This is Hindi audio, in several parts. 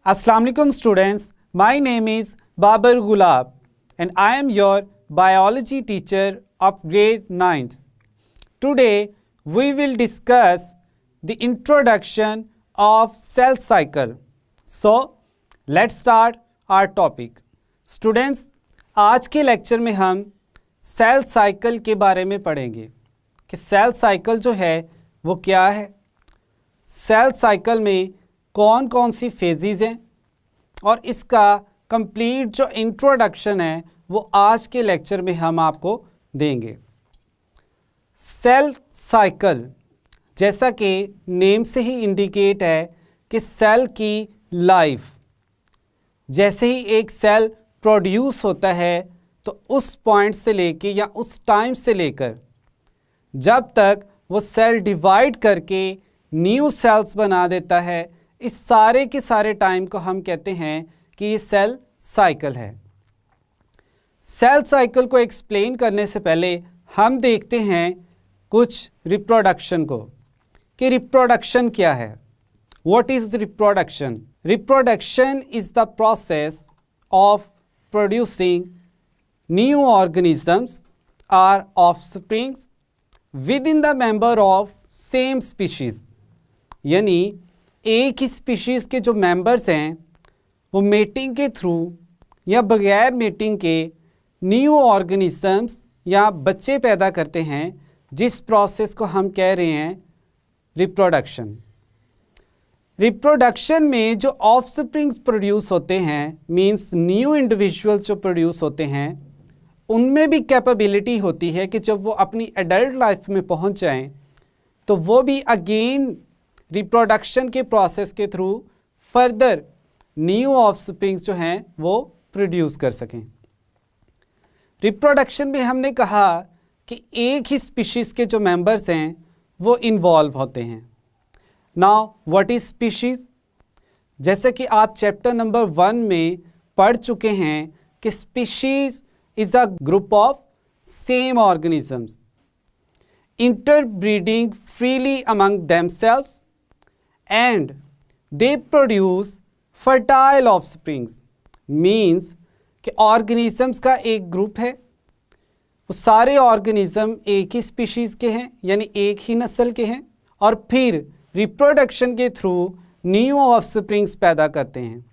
Assalamu alaikum students, my name is Babar Gulab and I am your biology teacher of grade 9th. Today we will discuss the introduction of cell cycle. So let's start our topic. Students, आज के लेक्चर में हम सेल साइकिल के बारे में पढ़ेंगे कि सेल साइकिल जो है वो क्या है, सेल साइकिल में कौन कौन सी फेजेस हैं और इसका कंप्लीट जो इंट्रोडक्शन है वो आज के लेक्चर में हम आपको देंगे। सेल साइकिल जैसा कि नेम से ही इंडिकेट है कि सेल की लाइफ, जैसे ही एक सेल प्रोड्यूस होता है तो उस पॉइंट से लेके या उस टाइम से लेकर जब तक वो सेल डिवाइड करके न्यू सेल्स बना देता है, इस सारे के सारे टाइम को हम कहते हैं कि ये सेल साइकिल है। सेल साइकिल को एक्सप्लेन करने से पहले हम देखते हैं कुछ रिप्रोडक्शन को कि रिप्रोडक्शन क्या है। What is reproduction? Reproduction is the process of producing new organisms or offsprings within the member of same species. यानी एक ही स्पीशीज़ के जो मेंबर्स हैं वो मेटिंग के थ्रू या बगैर मेटिंग के न्यू ऑर्गेनिजम्स या बच्चे पैदा करते हैं, जिस प्रोसेस को हम कह रहे हैं रिप्रोडक्शन। रिप्रोडक्शन में जो ऑफस्प्रिंग्स प्रोड्यूस होते हैं, मींस न्यू इंडिविजुअल्स जो प्रोड्यूस होते हैं, उनमें भी कैपेबिलिटी होती है कि जब वो अपनी एडल्ट लाइफ में पहुंच जाएं तो वो भी अगेन रिप्रोडक्शन के प्रोसेस के थ्रू फर्दर न्यू ऑफस्प्रिंग्स जो हैं वो प्रोड्यूस कर सकें। रिप्रोडक्शन में हमने कहा कि एक ही स्पीशीज़ के जो मेंबर्स हैं वो इन्वॉल्व होते हैं। Now what is species? जैसे कि आप चैप्टर नंबर 1 में पढ़ चुके हैं कि species is a group of same organisms interbreeding freely among themselves and they produce fertile offsprings। means कि ऑर्गेनिजम्स का एक ग्रुप है, वो सारे ऑर्गेनिज्म एक ही स्पीशीज़ के हैं यानी एक ही नस्ल के हैं और फिर रिप्रोडक्शन के थ्रू न्यू ऑफस्प्रिंग्स पैदा करते हैं।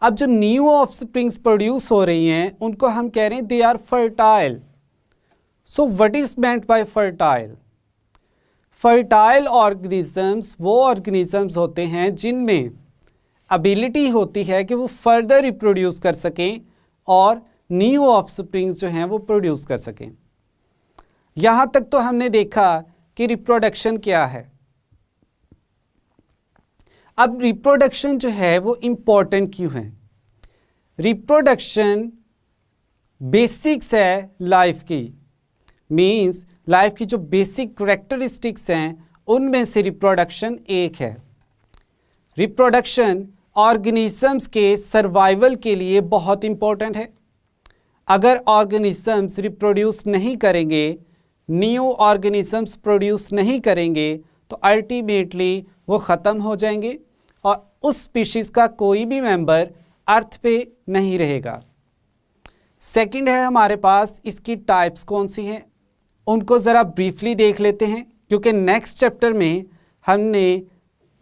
अब जो न्यू ऑफस्प्रिंग्स प्रोड्यूस हो रही हैं उनको हम कह रहे हैं they are fertile. So what is meant by fertile? Fertile organisms वो organisms होते हैं जिनमें ability होती है कि वो further reproduce कर सकें और new offsprings जो हैं वो produce कर सकें। यहाँ तक तो हमने देखा कि reproduction क्या है। अब reproduction जो है वो important क्यों है? reproduction basics है लाइफ की, मीन्स लाइफ की जो बेसिक करेक्टरिस्टिक्स हैं उनमें से रिप्रोडक्शन एक है। रिप्रोडक्शन ऑर्गेनिजम्स के सर्वाइवल के लिए बहुत इम्पोर्टेंट है। अगर ऑर्गेनिजम्स रिप्रोड्यूस नहीं करेंगे, न्यू ऑर्गेनिजम्स प्रोड्यूस नहीं करेंगे तो अल्टीमेटली वो ख़त्म हो जाएंगे और उस स्पीशीज़ का कोई भी मेंबर अर्थ पे नहीं रहेगा। सेकंड है हमारे पास इसकी टाइप्स कौन सी हैं, उनको ज़रा ब्रीफली देख लेते हैं क्योंकि नेक्स्ट चैप्टर में हमने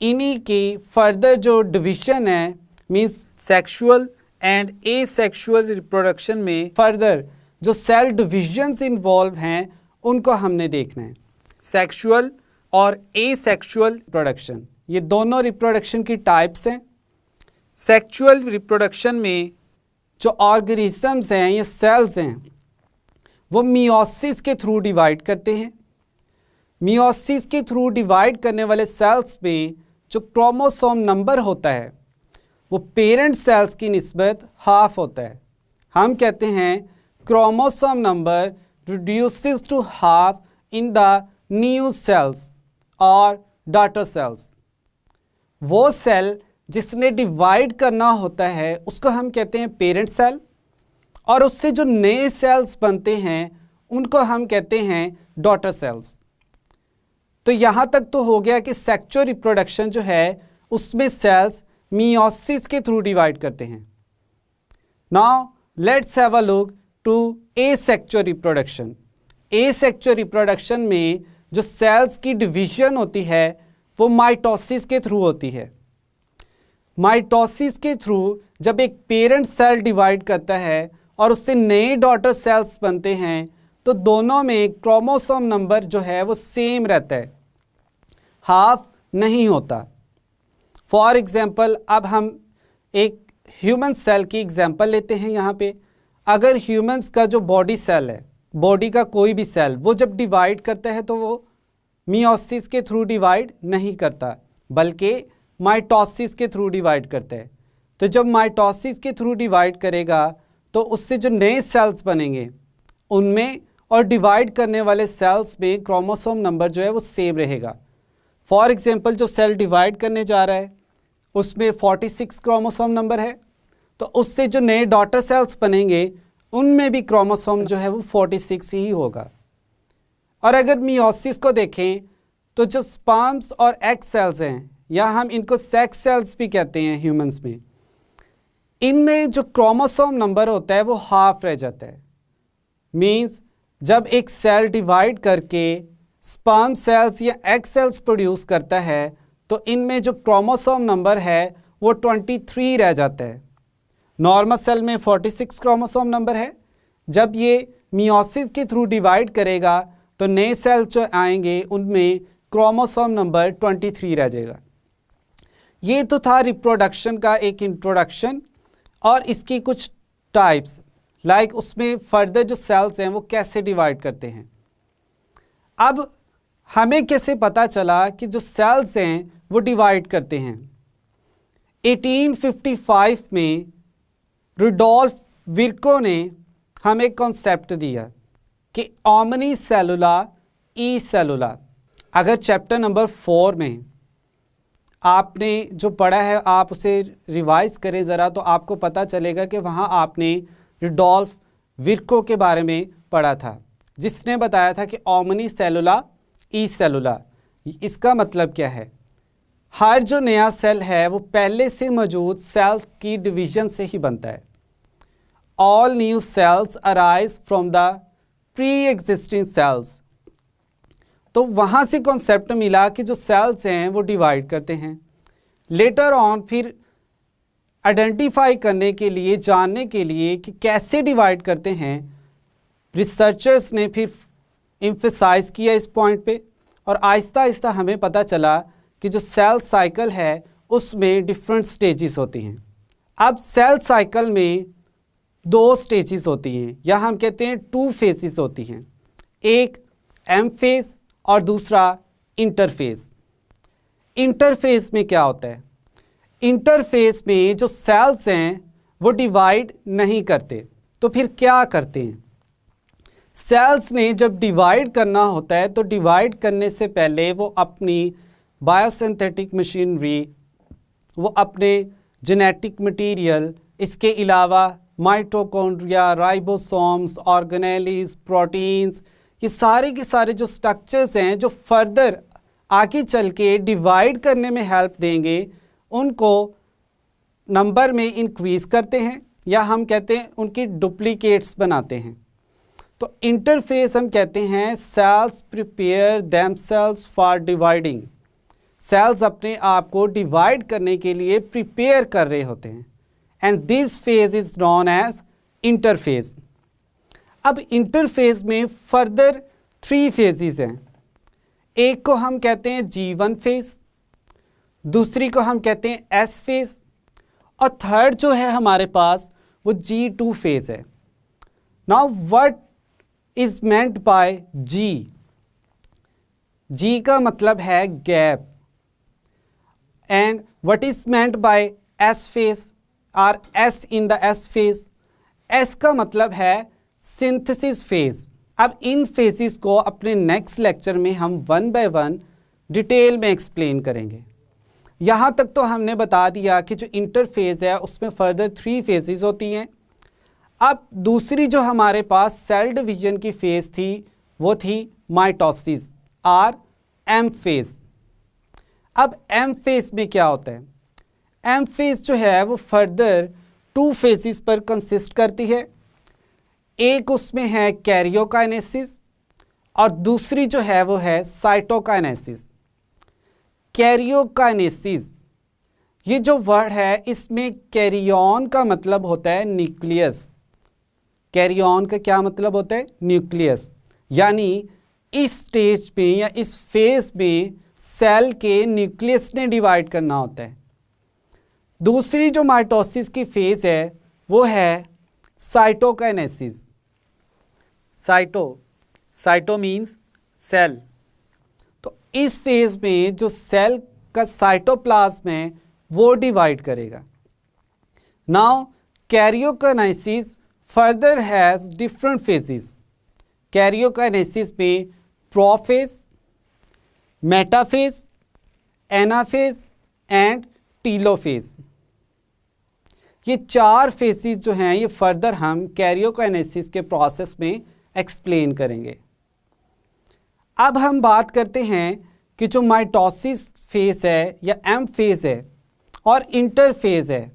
इन्हीं की फर्दर जो डिवीज़न है means sexual and asexual reproduction में फर्दर जो सेल डिविजन्स इन्वॉल्व हैं उनको हमने देखना है। सेक्सुअल और एसेक्सुअल रिप्रोडक्शन ये दोनों रिप्रोडक्शन की टाइप्स हैं। सेक्सुअल रिप्रोडक्शन में जो ऑर्गेनिजम्स हैं या सेल्स हैं वो मियोसिस के थ्रू डिवाइड करते हैं। मियोसिस के थ्रू डिवाइड करने वाले सेल्स में जो क्रोमोसोम नंबर होता है वो पेरेंट सेल्स की निस्बत हाफ होता है। हम कहते हैं chromosome number reduces to half in the new cells और डॉटर सेल्स। वो सेल जिसने डिवाइड करना होता है उसको हम कहते हैं पेरेंट सेल और उससे जो नए सेल्स बनते हैं उनको हम कहते हैं डॉटर सेल्स। तो यहाँ तक तो हो गया कि सेक्सुअल रिप्रोडक्शन जो है उसमें सेल्स मियोसिस के थ्रू डिवाइड करते हैं। Now let's have a look to asexual reproduction. Asexual reproduction में जो सेल्स की डिवीजन होती है वो माइटोसिस के थ्रू होती है। माइटोसिस के थ्रू जब एक पेरेंट सेल डिवाइड करता है और उससे नए डॉटर सेल्स बनते हैं तो दोनों में क्रोमोसोम नंबर जो है वो सेम रहता है, हाफ नहीं होता। फॉर एग्जाम्पल अब हम एक ह्यूमन सेल की एग्जाम्पल लेते हैं। यहाँ पे अगर ह्यूमंस का जो बॉडी सेल है, बॉडी का कोई भी सेल, वो जब डिवाइड करता है तो वो मियोसिस के थ्रू डिवाइड नहीं करता बल्कि माइटोसिस के थ्रू डिवाइड करता है। तो जब माइटोसिस के थ्रू डिवाइड करेगा तो उससे जो नए सेल्स बनेंगे उनमें और डिवाइड करने वाले सेल्स में क्रोमोसोम नंबर जो है वो सेम रहेगा। फॉर एग्जांपल जो सेल डिवाइड करने जा रहा है उसमें 46 क्रोमोसोम नंबर है, तो उससे जो नए डॉटर सेल्स बनेंगे उनमें भी क्रोमोसोम जो है वो 46 ही होगा। और अगर मियोसिस को देखें तो जो स्पर्म्स और एग सेल्स हैं या हम इनको सेक्स सेल्स भी कहते हैं ह्यूमंस में, इनमें जो क्रोमोसोम नंबर होता है वो हाफ रह जाता है। मींस जब एक सेल डिवाइड करके स्पर्म सेल्स या एग सेल्स प्रोड्यूस करता है तो इनमें जो क्रोमोसोम नंबर है वो 23 रह जाता है। नॉर्मल सेल में 46 क्रोमोसोम नंबर है। जब ये मियोसिस के थ्रू डिवाइड करेगा तो नए सेल जो आएंगे उनमें क्रोमोसोम नंबर 23 रह जाएगा। ये तो था रिप्रोडक्शन का एक इंट्रोडक्शन और इसकी कुछ टाइप्स, लाइक उसमें फर्दर जो सेल्स हैं वो कैसे डिवाइड करते हैं। अब हमें कैसे पता चला कि जो सेल्स हैं वो डिवाइड करते हैं। 1855 में रुडोल्फ विर्को ने हमें कॉन्सेप्ट दिया कि ओमनी सेलुला ई सेलुला। अगर चैप्टर नंबर 4 में आपने जो पढ़ा है आप उसे रिवाइज करें ज़रा तो आपको पता चलेगा कि वहाँ आपने रुडोल्फ विर्को के बारे में पढ़ा था जिसने बताया था कि ओमनी सेलुला ई सेलुला। इसका मतलब क्या है? हर जो नया सेल है वो पहले से मौजूद सेल की डिवीजन से ही बनता है। All new sales arise from the pre existing cells. तो वहाँ से कॉन्सेप्ट मिला कि जो सेल्स हैं वो डिवाइड करते हैं। लेटर ऑन फिर आइडेंटिफाई करने के लिए, जानने के लिए कि कैसे डिवाइड करते हैं, रिसर्चर्स ने फिर एम्फसाइज किया इस पॉइंट पे और आहिस्ता आहिस्ता हमें पता चला कि जो सेल साइकिल है उसमें डिफरेंट स्टेजेस होती हैं। अब सेल साइकिल में 2 स्टेजेस होती हैं या हम कहते हैं 2 फेजेस होती हैं, एक एम फेज और दूसरा इंटरफेज। इंटरफेज में क्या होता है? इंटरफेज में जो सेल्स हैं वो डिवाइड नहीं करते, तो फिर क्या करते हैं? सेल्स ने जब डिवाइड करना होता है तो डिवाइड करने से पहले वो अपनी बायोसिंथेटिक मशीनरी, वो अपने जेनेटिक मटेरियल, इसके अलावा माइटोकॉन्ड्रिया, राइबोसोम्स, ऑर्गेनेलीज, प्रोटीन्स, ये सारे के सारे जो स्ट्रक्चर्स हैं जो फर्दर आगे चल के डिवाइड करने में हेल्प देंगे, उनको नंबर में इंक्रीज़ करते हैं या हम कहते हैं उनकी डुप्लीकेट्स बनाते हैं। तो इंटरफेस हम कहते हैं cells prepare themselves for dividing. Cells अपने आप को डिवाइड करने के लिए प्रिपेयर कर रहे होते हैं and this phase is known as interphase. अब इंटरफेज में फर्दर 3 फेजेस हैं। एक को हम कहते हैं G1 फेज, दूसरी को हम कहते हैं S फेज और थर्ड जो है हमारे पास वो G2 फेज है। Now what is meant by G? G का मतलब है gap and what is meant by S phase और S in the S phase? S का मतलब है सिंथेसिस फेज। अब इन फेजेस को अपने नेक्स्ट लेक्चर में हम 1 बाय 1 डिटेल में एक्सप्लेन करेंगे। यहाँ तक तो हमने बता दिया कि जो इंटरफेज है उसमें फर्दर 3 फेजेस होती हैं। अब दूसरी जो हमारे पास सेल डिवीजन की फेज थी वो थी माइटोसिस और एम फेज। अब एम फेज में क्या होता है? एम फेज जो है वो फर्दर 2 फेजेस पर कंसिस्ट करती है। एक उसमें है कैरियोकाइनेसिस और दूसरी जो है वो है साइटोकाइनेसिस। कैरियोकाइनेसिस, ये जो वर्ड है इसमें कैरियन का मतलब होता है न्यूक्लियस। कैरियन का क्या मतलब होता है? न्यूक्लियस। यानी इस स्टेज पे या इस फेज में सेल के न्यूक्लियस ने डिवाइड करना होता है। दूसरी जो माइटोसिस की फेज है वो है साइटोकाइनेसिस। Cyto means cell. तो इस फेज में जो सेल का साइटोप्लाज्म है वो डिवाइड करेगा। Now karyokinesis further has different phases. Karyokinesis में prophase, metaphase, anaphase and telophase, ये 4 फेजेस जो हैं ये फर्दर हम कैरियोकाइनेसिस के प्रोसेस में एक्सप्लेन करेंगे। अब हम बात करते हैं कि जो माइटोसिस फेज है या एम फेज है और इंटरफेज है,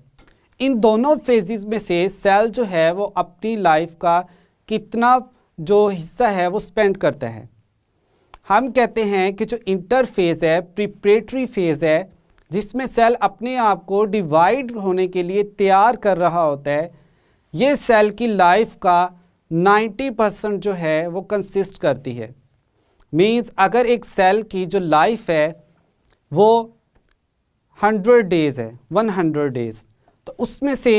इन दोनों फेजेस में से सेल जो है वो अपनी लाइफ का कितना जो हिस्सा है वो स्पेंड करता है। हम कहते हैं कि जो इंटरफेज है, प्रिपरेटरी फेज है, जिसमें सेल अपने आप को डिवाइड होने के लिए तैयार कर रहा होता है, ये सेल की लाइफ का 90% जो है वो कंसिस्ट करती है। मीन्स अगर एक सेल की जो लाइफ है वो 100 डेज़ है, 100 डेज़, तो उसमें से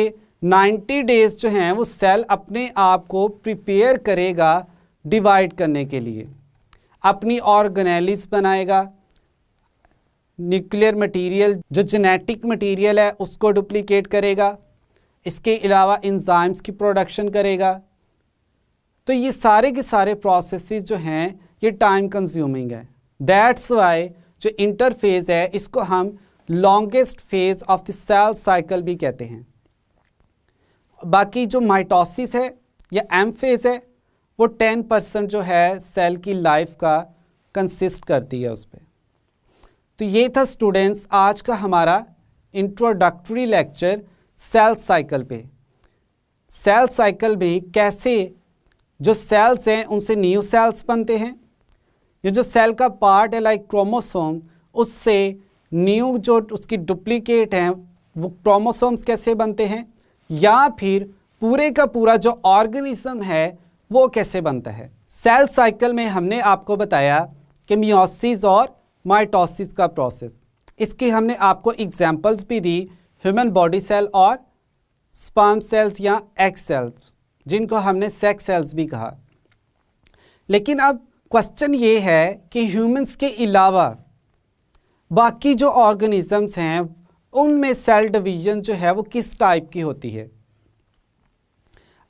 90 डेज़ जो हैं वो सेल अपने आप को प्रिपेयर करेगा डिवाइड करने के लिए। अपनी ऑर्गेनेलिस बनाएगा, न्यूक्लियर मटेरियल जो जेनेटिक मटेरियल है उसको डुप्लीकेट करेगा, इसके अलावा एंजाइम्स की प्रोडक्शन करेगा। तो ये सारे के सारे प्रोसेसेस जो हैं ये टाइम कंज्यूमिंग है। दैट्स वाई जो इंटरफेज है इसको हम longest phase of the cell cycle भी कहते हैं। बाकी जो माइटोसिस है या एम फेज है वो 10% जो है सेल की लाइफ का कंसिस्ट करती है उस पर। तो ये था स्टूडेंट्स आज का हमारा इंट्रोडक्टरी लेक्चर सेल साइकिल पे। सेल साइकिल में कैसे जो सेल्स हैं उनसे न्यू सेल्स बनते हैं, ये जो सेल का पार्ट है लाइक क्रोमोसोम, उससे न्यू जो उसकी डुप्लीकेट हैं वो क्रोमोसोम्स कैसे बनते हैं, या फिर पूरे का पूरा जो ऑर्गेनिज्म है वो कैसे बनता है। सेल साइकिल में हमने आपको बताया कि मियोसिस और माइटोसिस का प्रोसेस, इसकी हमने आपको एग्जांपल्स भी दी, ह्यूमन बॉडी सेल और स्पर्म सेल्स या एग सेल्स, जिनको हमने सेक्स सेल्स भी कहा। लेकिन अब क्वेश्चन ये है कि ह्यूमंस के अलावा बाकी जो ऑर्गेनिजम्स हैं उनमें सेल डिवीजन जो है वो किस टाइप की होती है।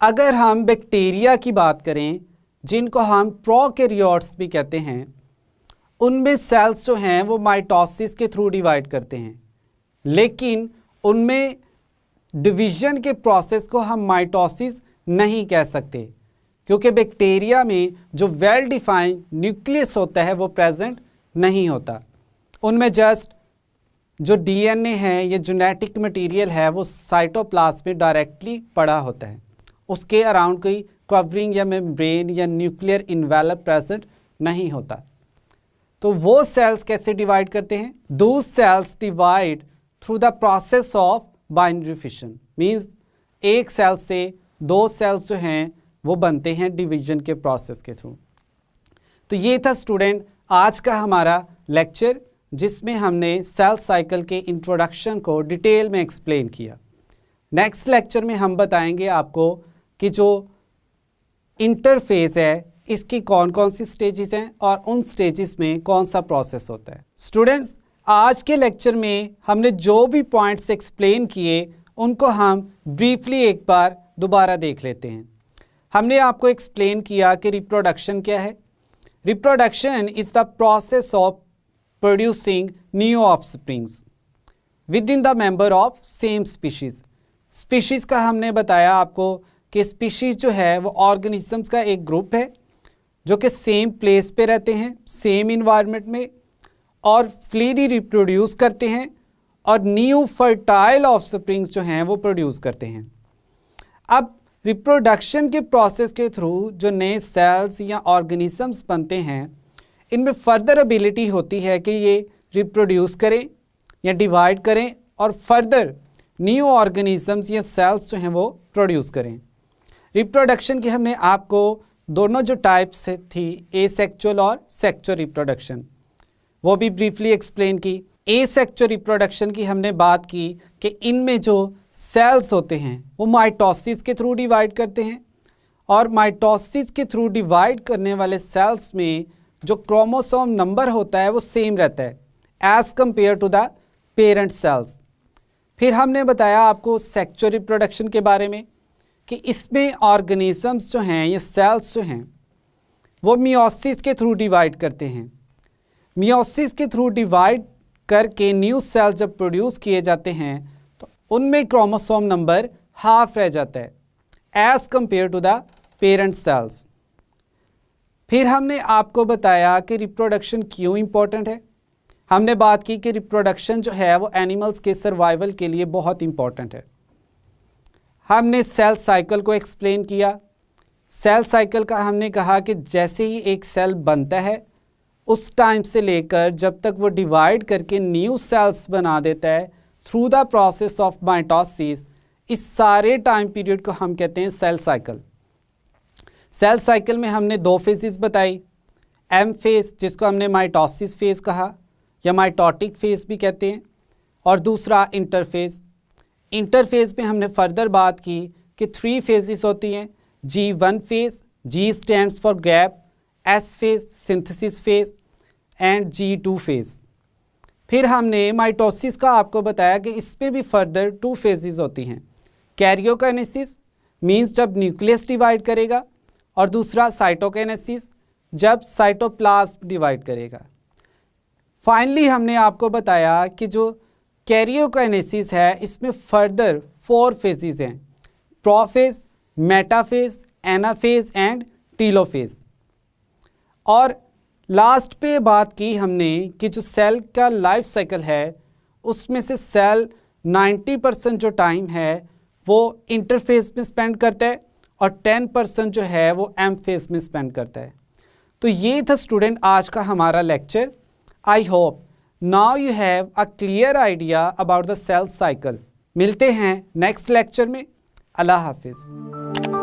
अगर हम बैक्टीरिया की बात करें, जिनको हम प्रोकैरियोट्स भी कहते हैं, उनमें सेल्स जो हैं वो माइटोसिस के थ्रू डिवाइड करते हैं, लेकिन उनमें डिवीजन के प्रोसेस को हम माइटोसिस नहीं कह सकते, क्योंकि बैक्टीरिया में जो वेल डिफाइंड न्यूक्लियस होता है वो प्रेजेंट नहीं होता। उनमें जस्ट जो डीएनए है, ये जेनेटिक मटेरियल है, वो साइटोप्लाज्म में डायरेक्टली पड़ा होता है, उसके अराउंड कोई कवरिंग या मेम्ब्रेन या न्यूक्लियर इन्वेलप प्रेजेंट नहीं होता। तो वो सेल्स कैसे डिवाइड करते हैं? Those cells divide through the process of binary fission. Means एक सेल से 2 सेल्स जो हैं वो बनते हैं डिवीजन के प्रोसेस के थ्रू। तो ये था स्टूडेंट आज का हमारा लेक्चर, जिसमें हमने सेल साइकिल के इंट्रोडक्शन को डिटेल में एक्सप्लेन किया। नेक्स्ट लेक्चर में हम बताएंगे आपको कि जो इंटरफेज है इसकी कौन कौन सी स्टेजेस हैं और उन स्टेजेस में कौन सा प्रोसेस होता है। स्टूडेंट्स आज के लेक्चर में हमने जो भी पॉइंट्स एक्सप्लेन किए उनको हम ब्रीफली एक बार दोबारा देख लेते हैं। हमने आपको एक्सप्लेन किया कि रिप्रोडक्शन क्या है। Reproduction is the process of producing new offsprings within the member of same species. Species का हमने बताया आपको कि स्पीशीज़ जो है वो ऑर्गेनिजम्स का एक ग्रुप है जो कि सेम प्लेस पे रहते हैं, सेम इन्वायरमेंट में, और फ्रीली रिप्रोड्यूस करते हैं और न्यू फर्टाइल ऑफस्प्रिंग्स जो हैं वो प्रोड्यूस करते हैं। अब रिप्रोडक्शन के प्रोसेस के थ्रू जो नए सेल्स या ऑर्गेनिजम्स बनते हैं, इनमें फर्दर एबिलिटी होती है कि ये रिप्रोड्यूस करें या डिवाइड करें और फर्दर न्यू ऑर्गेनिजम्स या सेल्स जो हैं वो प्रोड्यूस करें। रिप्रोडक्शन की हमने आपको दोनों जो टाइप्स थी, एसेक्सुअल और सेक्सुअल रिप्रोडक्शन, वो भी ब्रीफली एक्सप्लेन की। एसेक्सुअल रिप्रोडक्शन की हमने बात की कि इनमें जो सेल्स होते हैं वो माइटोसिस के थ्रू डिवाइड करते हैं और माइटोसिस के थ्रू डिवाइड करने वाले सेल्स में जो क्रोमोसोम नंबर होता है वो सेम रहता है as compare to the parent cells. फिर हमने बताया आपको सेक्सुअल रिप्रोडक्शन के बारे में कि इसमें ऑर्गेनिजम्स जो हैं या सेल्स जो हैं वो मियोसिस के थ्रू डिवाइड करते हैं। मियोसिस के थ्रू डिवाइड करके न्यू सेल जब प्रोड्यूस किए जाते हैं तो उनमें क्रोमोसोम नंबर हाफ रह जाता है as compare to the parent cells. फिर हमने आपको बताया कि रिप्रोडक्शन क्यों इम्पोर्टेंट है। हमने बात की कि रिप्रोडक्शन जो है वो एनिमल्स के सर्वाइवल के लिए बहुत इम्पोर्टेंट है। हमने सेल साइकिल को एक्सप्लेन किया। सेल साइकिल का हमने कहा कि जैसे ही एक सेल बनता है उस टाइम से लेकर जब तक वो डिवाइड करके न्यू सेल्स बना देता है through the process of mitosis, इस सारे टाइम पीरियड को हम कहते हैं सेल साइकिल। सेल साइकिल में हमने दो फेजेस बताई, एम फेज जिसको हमने माइटोसिस फेज कहा या माइटोटिक फेज भी कहते हैं, और दूसरा इंटरफेज। इंटरफेज में हमने फर्दर बात की कि 3 फेजेस होती हैं, G1 phase, G stands for gap, S phase synthesis phase and G2 phase. फिर हमने माइटोसिस का आपको बताया कि इसमें भी फर्दर 2 फेजेस होती हैं, कैरियोकाइनेसिस मींस जब न्यूक्लियस डिवाइड करेगा और दूसरा साइटोकाइनेसिस जब साइटोप्लाज्म डिवाइड करेगा। फाइनली हमने आपको बताया कि जो कैरियोकाइनेसिस है इसमें फर्दर 4 फेजेस हैं, prophase, metaphase, anaphase and telophase. और लास्ट पे बात की हमने कि जो सेल का लाइफ साइकिल है उसमें से सेल 90% जो टाइम है वो इंटरफेज में स्पेंड करता है और 10% जो है वो एम फेज में स्पेंड करता है। तो ये था स्टूडेंट आज का हमारा लेक्चर। I hope now you have a clear idea about the cell cycle. मिलते हैं नेक्स्ट लेक्चर में। अल्लाह हाफिज़।